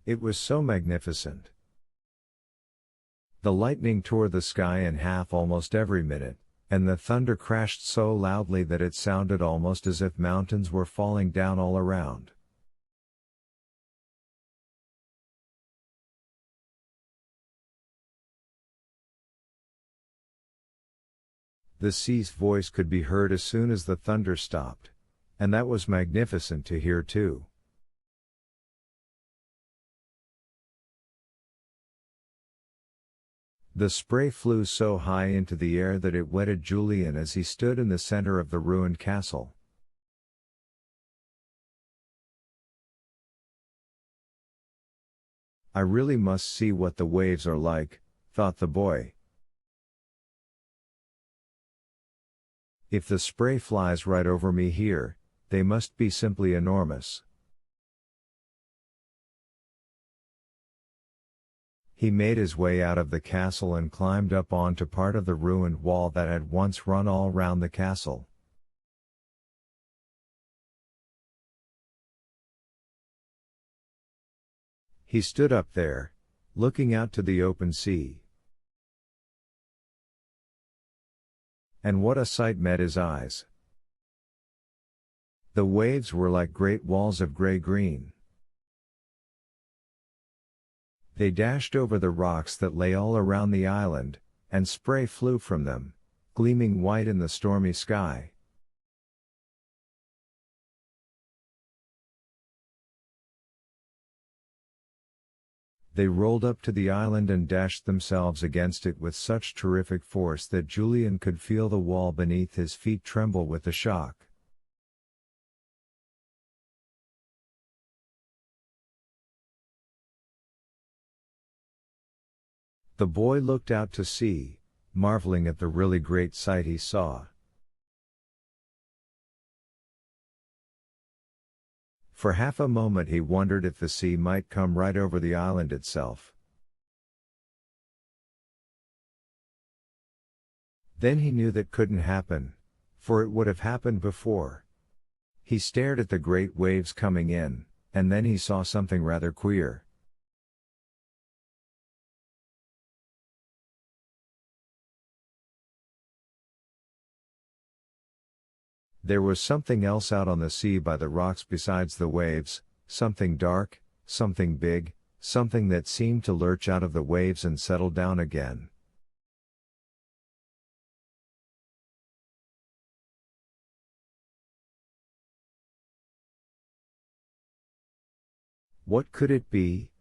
It was so magnificent. The lightning tore the sky in half almost every minute, and the thunder crashed so loudly that it sounded almost as if mountains were falling down all around. The sea's voice could be heard as soon as the thunder stopped, and that was magnificent to hear too. The spray flew so high into the air that it wetted Julian as he stood in the center of the ruined castle. I really must see what the waves are like, thought the boy. If the spray flies right over me here, they must be simply enormous. He made his way out of the castle and climbed up onto part of the ruined wall that had once run all round the castle. He stood up there, looking out to the open sea. And what a sight met his eyes! The waves were like great walls of gray-green. They dashed over the rocks that lay all around the island, and spray flew from them, gleaming white in the stormy sky. They rolled up to the island and dashed themselves against it with such terrific force that Julian could feel the wall beneath his feet tremble with the shock. The boy looked out to sea, marveling at the really great sight he saw. For half a moment he wondered if the sea might come right over the island itself. Then he knew that couldn't happen, for it would have happened before. He stared at the great waves coming in, and then he saw something rather queer. There was something else out on the sea by the rocks besides the waves, something dark, something big, something that seemed to lurch out of the waves and settle down again. What could it be?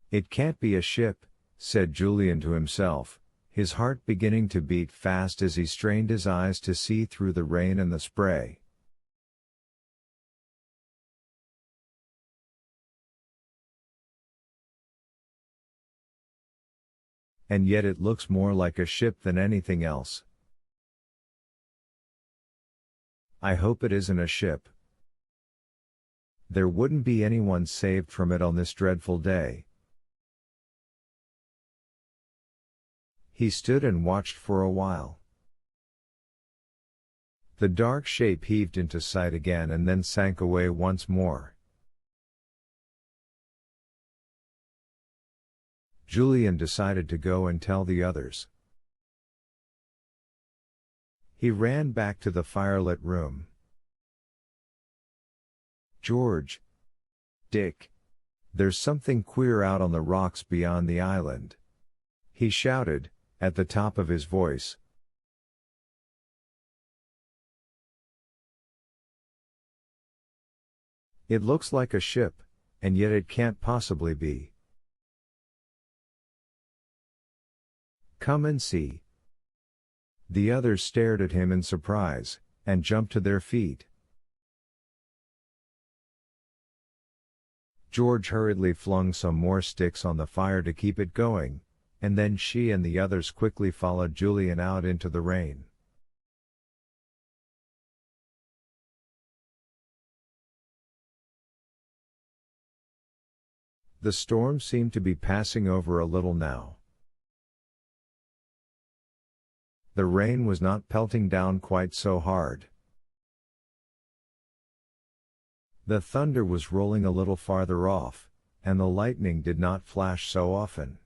It can't be a ship, said Julian to himself, his heart beginning to beat fast as he strained his eyes to see through the rain and the spray. And yet it looks more like a ship than anything else. I hope it isn't a ship. There wouldn't be anyone saved from it on this dreadful day. He stood and watched for a while. The dark shape heaved into sight again and then sank away once more. Julian decided to go and tell the others. He ran back to the firelit room. George! Dick! There's something queer out on the rocks beyond the island, he shouted, at the top of his voice. It looks like a ship, and yet it can't possibly be. Come and see. The others stared at him in surprise, and jumped to their feet. George hurriedly flung some more sticks on the fire to keep it going, and then she and the others quickly followed Julian out into the rain. The storm seemed to be passing over a little now. The rain was not pelting down quite so hard. The thunder was rolling a little farther off, and the lightning did not flash so often.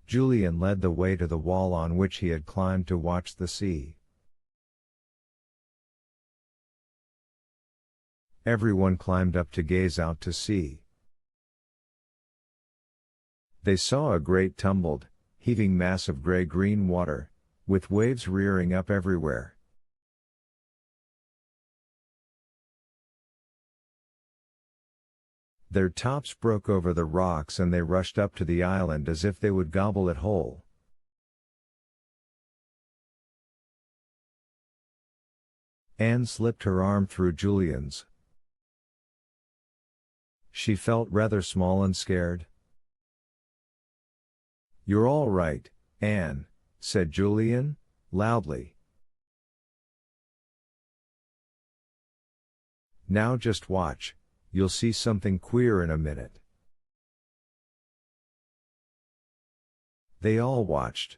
Julian led the way to the wall on which he had climbed to watch the sea. Everyone climbed up to gaze out to sea. They saw a great tumbled, heaving mass of gray-green water, with waves rearing up everywhere. Their tops broke over the rocks and they rushed up to the island as if they would gobble it whole. Anne slipped her arm through Julian's. She felt rather small and scared. "You're all right, Anne," said Julian, loudly. "Now just watch, you'll see something queer in a minute." They all watched.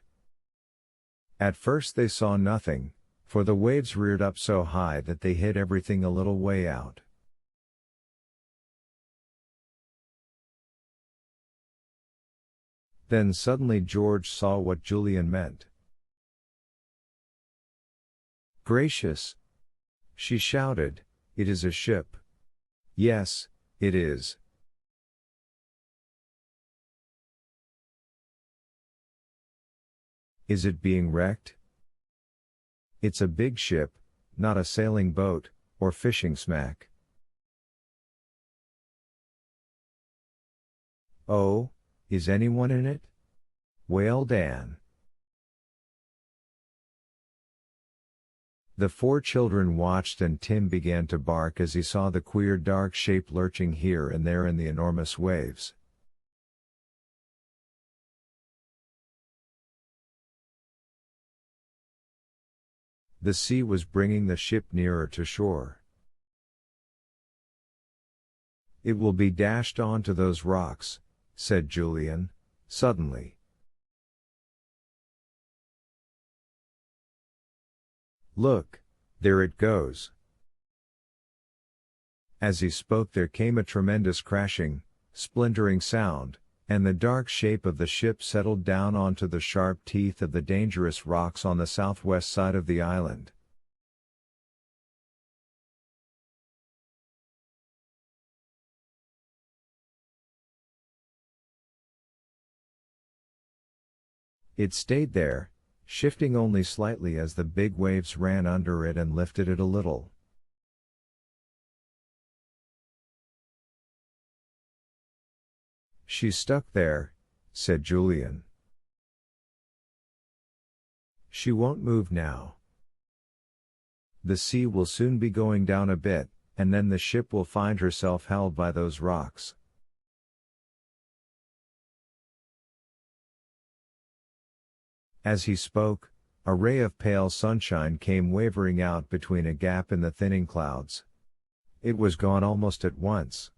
At first they saw nothing, for the waves reared up so high that they hid everything a little way out. Then suddenly George saw what Julian meant. "Gracious!" she shouted, "it is a ship." "Yes, it is." "Is it being wrecked?" "It's a big ship, not a sailing boat, or fishing smack." "Oh, is anyone in it?" wailed Anne. The four children watched and Tim began to bark as he saw the queer dark shape lurching here and there in the enormous waves. The sea was bringing the ship nearer to shore. "It will be dashed onto those rocks," said Julian, suddenly. "Look, there it goes." As he spoke there came a tremendous crashing, splintering sound, and the dark shape of the ship settled down onto the sharp teeth of the dangerous rocks on the southwest side of the island. It stayed there, shifting only slightly as the big waves ran under it and lifted it a little. "She's stuck there," said Julian. "She won't move now. The sea will soon be going down a bit, and then the ship will find herself held by those rocks." As he spoke, a ray of pale sunshine came wavering out between a gap in the thinning clouds. It was gone almost at once.